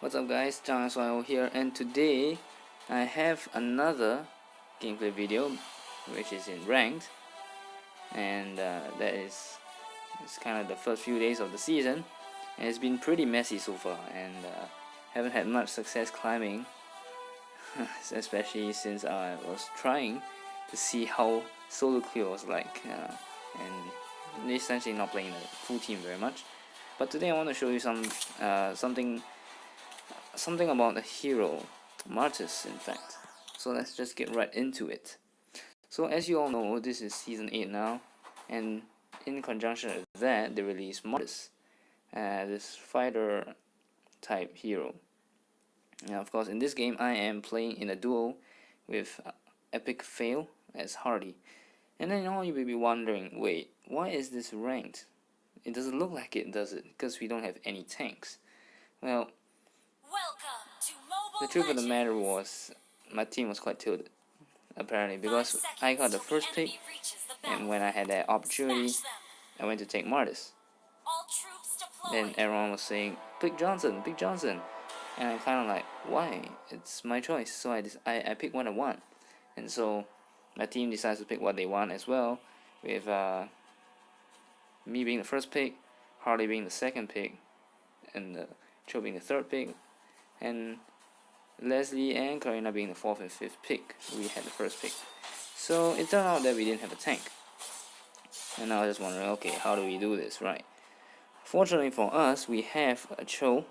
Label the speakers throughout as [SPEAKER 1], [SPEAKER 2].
[SPEAKER 1] What's up guys, John here, and today I have another gameplay video which is in ranked, and that is it's kind of the first few days of the season, and it's been pretty messy so far, and haven't had much success climbing especially since I was trying to see how solo queue was like, and essentially not playing the full team very much. But today I want to show you something about the hero, Martis in fact. So let's just get right into it. So as you all know, this is season 8 now, and in conjunction with that, they released Martis, this fighter type hero. Now of course in this game I am playing in a duo with Epic Fail as Harley. And then you may be wondering, wait, why is this ranked? It doesn't look like it, does it? Because we don't have any tanks. Well, the truth of the matter was, my team was quite tilted, apparently, because I got the first pick, and when I had that opportunity, I went to take Martis. Then everyone was saying, pick Johnson, and I'm kind of like, why? It's my choice. So I picked what I want, and so my team decides to pick what they want as well, with me being the first pick, Harley being the second pick, and Chou being the third pick, and Leslie and Karina being the fourth and fifth pick. We had the first pick. So it turned out that we didn't have a tank. And now I was just wondering, okay, how do we do this, right? Fortunately for us, we have a Chou,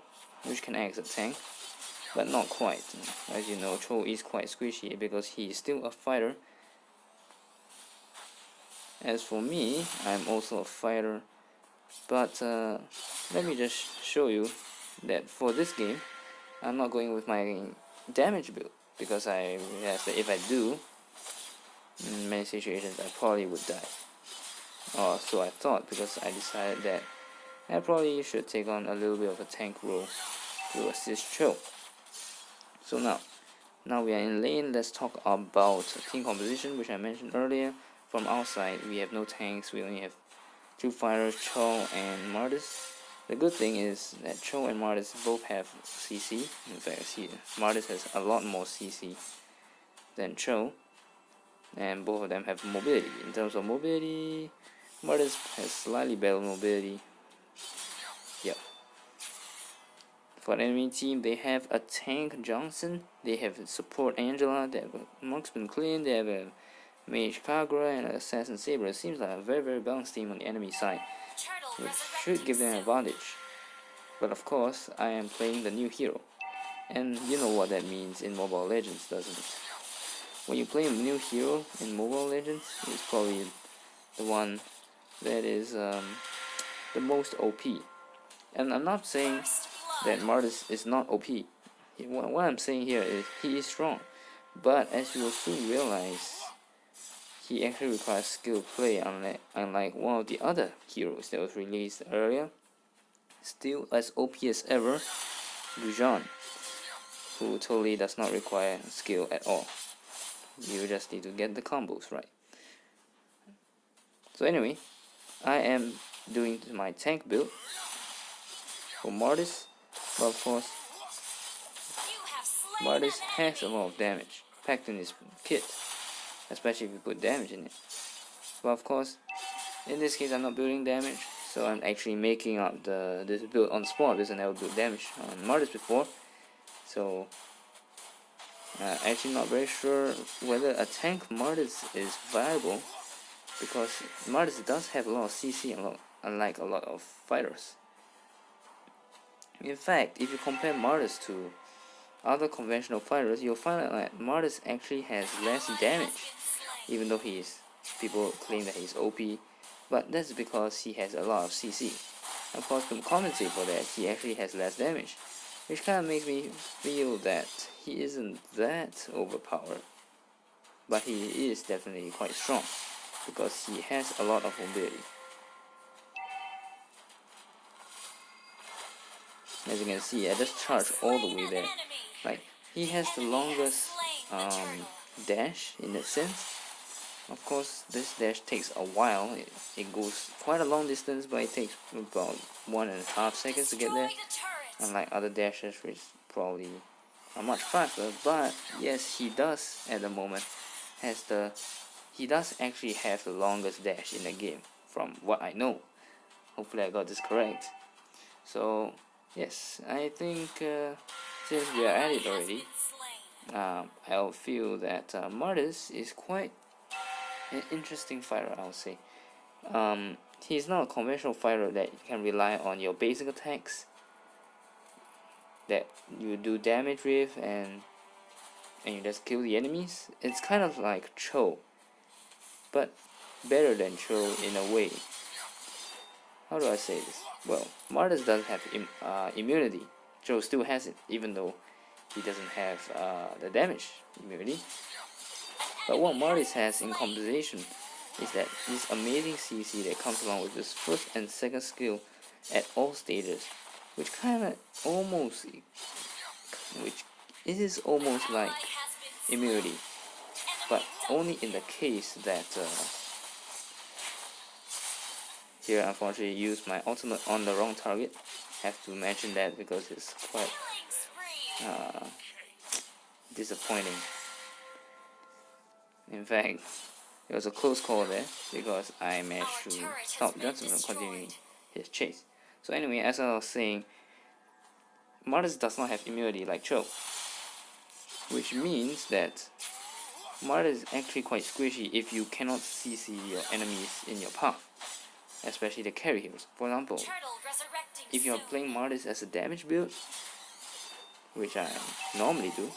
[SPEAKER 1] which can act as a tank, but not quite. As you know, Chou is quite squishy because he is still a fighter. As for me, I'm also a fighter, but let me just show you that for this game, I'm not going with my damage build, because I realized that if I do, in many situations I probably would die. Or so I thought, because I decided that I probably should take on a little bit of a tank role to assist Chou. So now we are in lane. Let's talk about team composition, which I mentioned earlier. From our side, we have no tanks, we only have two fighters, Chou and Martis. The good thing is that Chou and Martis both have CC. In fact, Martis has a lot more CC than Chou, and both of them have mobility. In terms of mobility, Martis has slightly better mobility. Yep. For the enemy team, they have a tank Johnson, they have a support Angela, they have a marksman Clint, they have a mage Kagura, and an assassin Saber. It seems like a very balanced team on the enemy side, which should give them an advantage. But of course, I am playing the new hero, and you know what that means in Mobile Legends, doesn't it? When you play a new hero in Mobile Legends, it's probably the one that is the most OP. And I'm not saying that Martis is not OP. What I'm saying here is he is strong, but as you will soon realize, he actually requires skill play, unlike one of the other heroes that was released earlier. Still as OP as ever, Lujan, who totally does not require skill at all. You just need to get the combos right. So anyway, I am doing my tank build for Martis, but of course, Martis has a lot of damage packed in his kit, especially if you put damage in it. But of course, in this case I'm not building damage, so I'm actually making up this build on the spot because I never built damage on Martis before. So actually not very sure whether a tank Martis is viable, because Martis does have a lot of CC, unlike a lot of fighters. In fact, if you compare Martis to other conventional fighters, you'll find that Martis actually has less damage, even though people claim that he's OP, but that's because he has a lot of CC. Of course, to compensate for that, he actually has less damage, which kind of makes me feel that he isn't that overpowered, but he is definitely quite strong, because he has a lot of mobility. As you can see, I just charged all the way there. Like, he has the longest dash in that sense. Of course, this dash takes a while. It goes quite a long distance, but it takes about 1.5 seconds to get there. Unlike other dashes, which probably are much faster, but yes, he does at the moment he does actually have the longest dash in the game, from what I know. Hopefully I got this correct. So yes, I think since we are at it already, I'll feel that Martis is quite an interesting fighter, I would say. He's not a conventional fighter that you can rely on your basic attacks that you do damage with and you just kill the enemies. It's kind of like Chou, but better than Chou in a way. How do I say this? Well, Martis doesn't have immunity. Chou still has it, even though he doesn't have the damage immunity. But what Martis has in compensation is that this amazing CC that comes along with his first and second skill at all stages, which it is almost like immunity, but only in the case that here unfortunately used my ultimate on the wrong target. Have to mention that because it's quite disappointing. In fact, it was a close call there because I managed to stop Johnson from continuing his chase. So anyway, as I was saying, Martis does not have immunity like Chou, which means that Martis is actually quite squishy if you cannot CC your enemies in your path, especially the carry heroes. For example, if you are playing Martis as a damage build, which I normally do,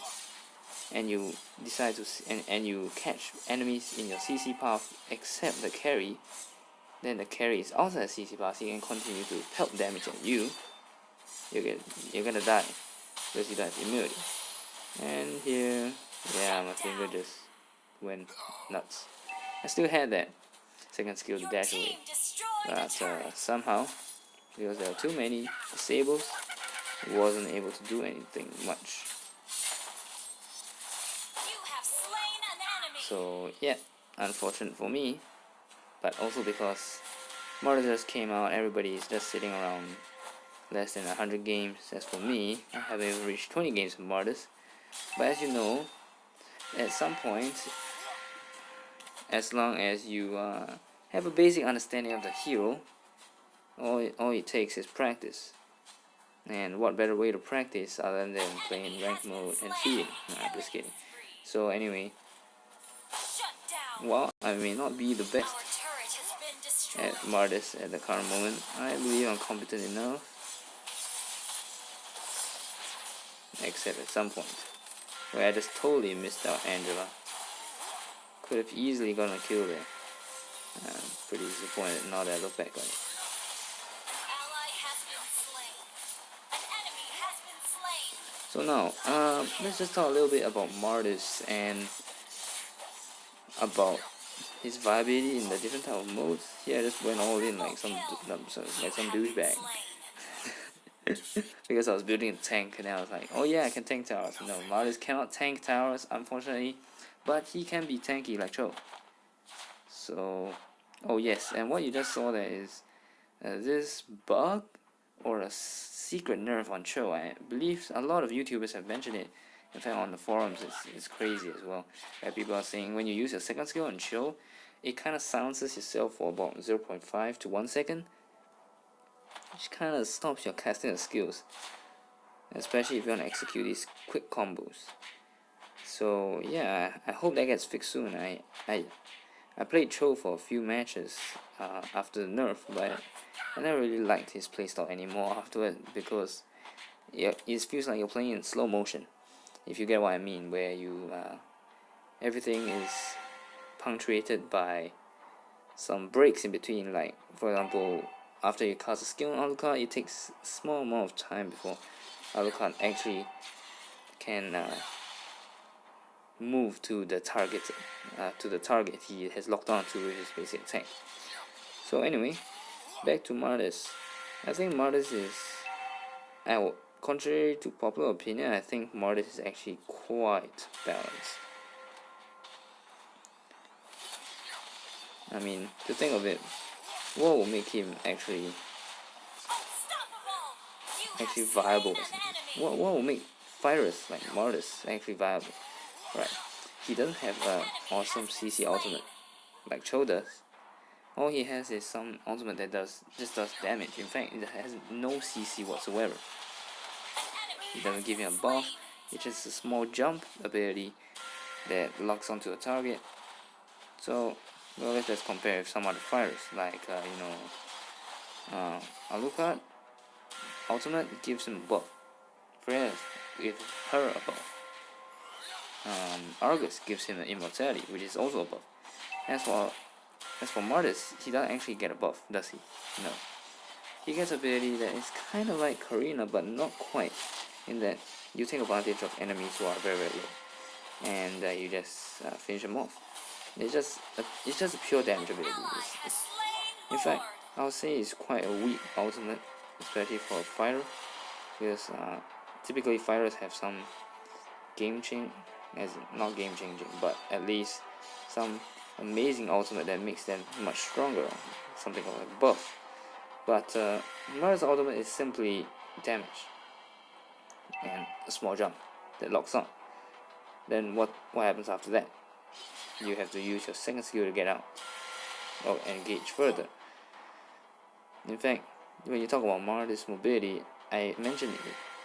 [SPEAKER 1] and you decide to and you catch enemies in your CC path except the carry, then the carry is also a CC path, so you can continue to pelt damage at you. You're gonna die because you don't have immunity. And here, yeah, my finger just went nuts. I still had that second skill to dash away, but somehow, because there are too many disables, I wasn't able to do anything much. So yeah, unfortunate for me, but also because Martis just came out, everybody is just sitting around less than 100 games. As for me, I haven't even reached 20 games with Martis. But as you know, at some point, as long as you have a basic understanding of the hero, all it takes is practice. And what better way to practice other than playing ranked mode and feeding? Nah, just kidding. So anyway, while I may not be the best at Martis at the current moment, I believe I'm competent enough. Except at some point, where I just totally missed out Angela. Could have easily gotten a kill there. I'm pretty disappointed now that I look back on it. So now, let's just talk a little bit about Martis and about his viability in the different type of modes. Here I just went all in like some douchebag. Because I was building a tank and I was like, oh yeah, I can tank towers. No, Martis cannot tank towers, unfortunately, but he can be tanky like Chou. So, oh yes, and what you just saw there is this bug or a secret nerf on Chou. I believe a lot of YouTubers have mentioned it. In fact, on the forums, it's crazy as well. Where people are saying when you use your second skill on Chou, it kind of silences yourself for about 0.5 to 1 second, which kind of stops your casting of skills, especially if you want to execute these quick combos. So yeah, I hope that gets fixed soon. I played Chou for a few matches after the nerf, but I never really liked his playstyle anymore afterward because it feels like you're playing in slow motion, if you get what I mean, where you everything is punctuated by some breaks in between. Like for example, after you cast a skill on Alucard, it takes a small amount of time before Alucard actually can move to the target he has locked on to with his basic attack. So anyway, back to Martis. I think Martis is, contrary to popular opinion, I think Martis is actually quite balanced. I mean, to think of it, what will make him actually viable? What will make fighters like Martis actually viable. Right. He doesn't have an awesome CC ultimate like Chou does. All he has is some ultimate that just does damage. In fact, it has no CC whatsoever. It doesn't give him a buff. It's just a small jump ability that locks onto a target. So, well, let's just compare with some other fighters like Alucard. Ultimate gives him a buff. Freya gives her a buff. Argus gives him an immortality, which is also a buff. As for Martis, he doesn't actually get a buff, does he? No. He gets an ability that is kind of like Karina, but not quite, in that you take advantage of enemies who are very, very low, and you just finish them off. It's just a pure damage ability. In fact, I would say it's quite a weak ultimate, especially for a fighter, because typically fighters have some not game changing, but at least some amazing ultimate that makes them much stronger, something like buff. But Martis' ultimate is simply damage and a small jump that locks on. Then what happens after that? You have to use your second skill to get out or engage further. In fact, when you talk about Martis' mobility, I mentioned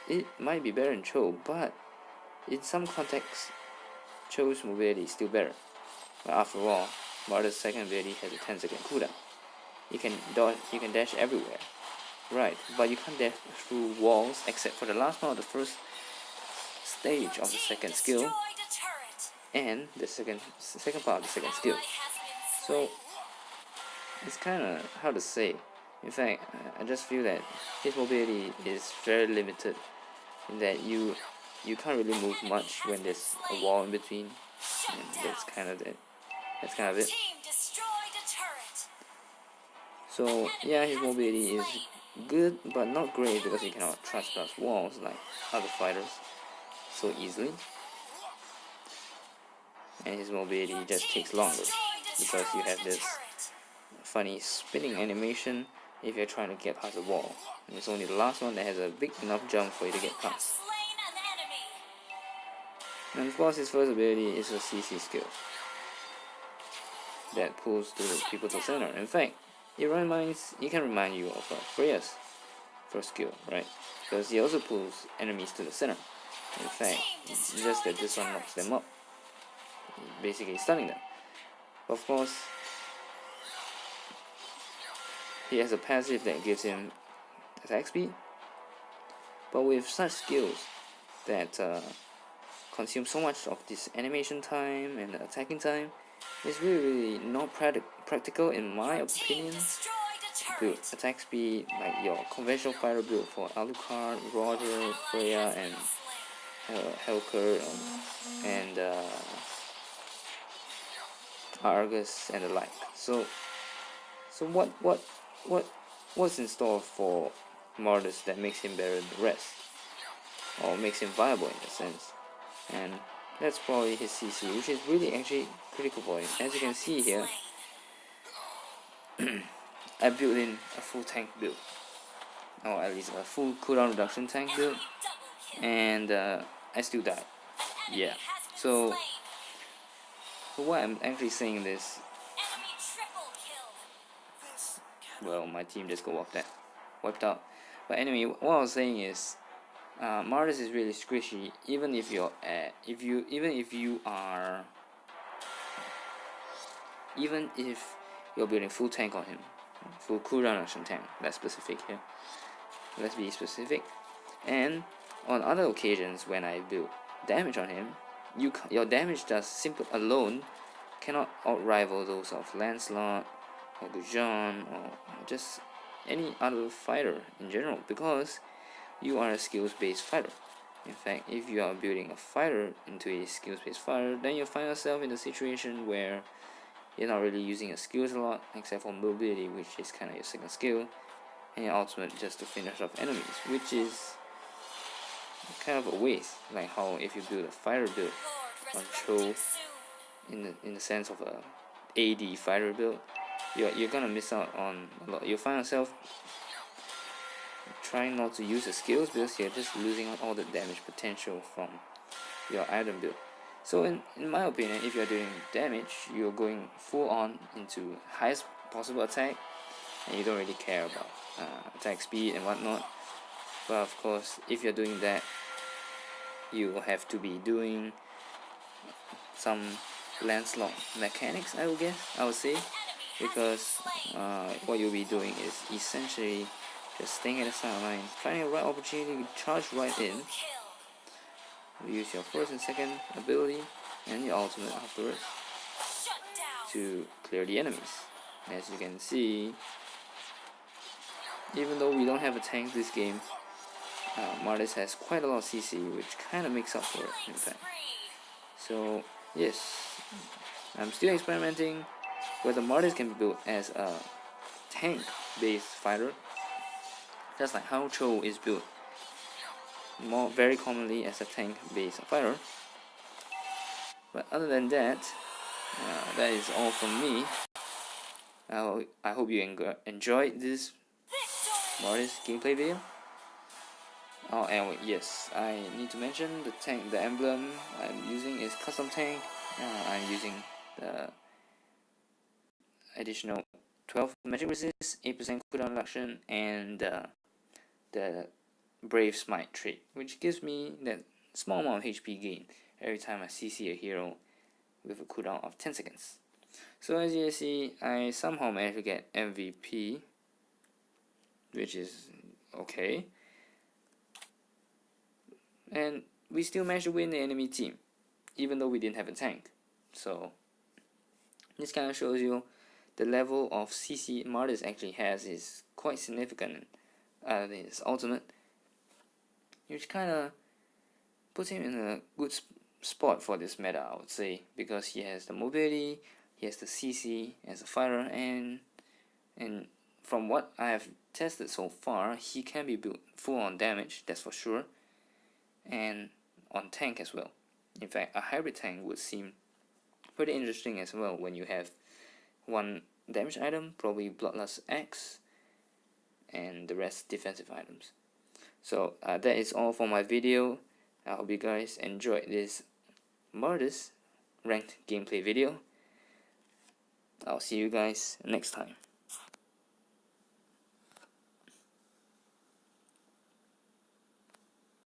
[SPEAKER 1] it might be better in Chou, but in some contexts, Chou's mobility is still better. But after all, Martis' second ability has a 10-second cooldown. You can dash everywhere, right? But you can't dash through walls except for the last part of the first stage of the second skill and the second part of the second skill. So it's kind of hard to say. In fact, I just feel that his mobility is very limited, in that you can't really move much when there's a wall in between, and that's kind of it. So yeah, his mobility is good, but not great, because he cannot trespass walls like other fighters so easily. And his mobility just takes longer, because you have this funny spinning animation if you're trying to get past the wall. And it's only the last one that has a big enough jump for you to get past. And of course, his first ability is a CC skill that pulls people to center. In fact, it can remind you of Freya's first skill, right? Because he also pulls enemies to the center. In fact, it's just that this one knocks them up, basically stunning them. Of course, he has a passive that gives him attack speed, but with such skills that consume so much of this animation time and attacking time, it's really not practical in my opinion. Build attack speed like your conventional fighter build for Alucard, Roger, Freya, and Helker, and Argus and the like. So what's in store for Martis that makes him better than the rest, or makes him viable in a sense? And that's probably his CC, which is really actually critical for him. As you can see here, I built in a full tank build, or at least a full cooldown reduction tank build, and I still died. Yeah. So why I'm actually saying this, well, my team just got wiped out. But anyway, what I was saying is, Martis is really squishy, even if you're building full tank on him, full cooldown reduction tank. Let's be specific. And on other occasions when I build damage on him, your damage just simple alone cannot outrival those of Lancelot or Gujan or just any other fighter in general, because you are a skills-based fighter. In fact, if you are building a fighter into a skills-based fighter, then you find yourself in a situation where you're not really using your skills a lot, except for mobility, which is kind of your second skill, and your ultimate just to finish off enemies, which is kind of a waste. Like how if you build a fighter build on Chou, in the sense of a AD fighter build, you're gonna miss out on a lot. You find yourself trying not to use the skills because you're just losing out all the damage potential from your item build. So in my opinion, if you're doing damage, you're going full on into highest possible attack, and you don't really care about attack speed and whatnot. But of course, if you're doing that, you will have to be doing some landslot mechanics, I would say, because what you'll be doing is essentially just staying at the sideline, finding the right opportunity to charge right in. You use your first and second ability and your ultimate afterwards to clear the enemies. As you can see, even though we don't have a tank this game, Martis has quite a lot of CC, which kind of makes up for it, in fact. So yes, I'm still experimenting whether Martis can be built as a tank-based fighter, just like how Chou is built very commonly as a tank-based fighter. But other than that, that is all from me. I hope you enjoyed this Martis gameplay video. Oh, and yes, I need to mention the emblem I'm using is custom tank. I'm using the additional 12 magic resist, 8% cooldown reduction, and the brave smite trait, which gives me that small amount of HP gain every time I CC a hero with a cooldown of 10 seconds. So as you see, I somehow managed to get MVP, which is okay. And we still managed to win the enemy team, even though we didn't have a tank. So this kind of shows you the level of CC Martis actually has is quite significant. His ultimate, which kind of puts him in a good spot for this meta, I would say, because he has the mobility, he has the CC as a fighter, and from what I have tested so far, he can be built full on damage, that's for sure, and on tank as well. In fact, a hybrid tank would seem pretty interesting as well when you have one damage item, probably Bloodlust X, and the rest defensive items. So that is all for my video. I hope you guys enjoyed this Martis ranked gameplay video. I'll see you guys next time.